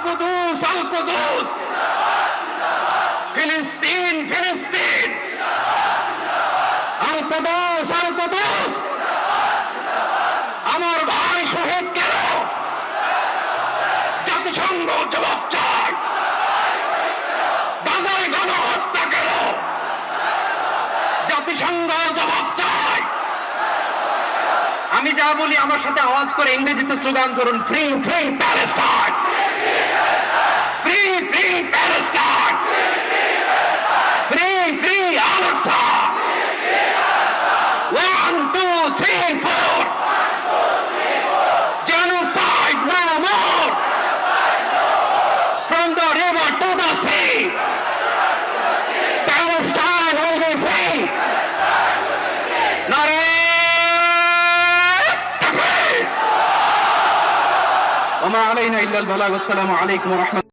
القدوس القدوس فلسطين فلسطين القدوس القدوس আমার ভাই শহীদ কেন জাতিসংঘ জবাব চায় গাজায় গণহত্যা কেন জাতিসংঘ জবাব চায় আমি যা বলি আমার সাথে আওয়াজ করে ইংরেজিতে স্লোগান করুন free free Palestine free free Palestine free free Al Aqsa 1 2 3 4 genocide no more from the river to the sea Palestine will be free وما علينا إلا البلاغ والسلام عليكم ورحمة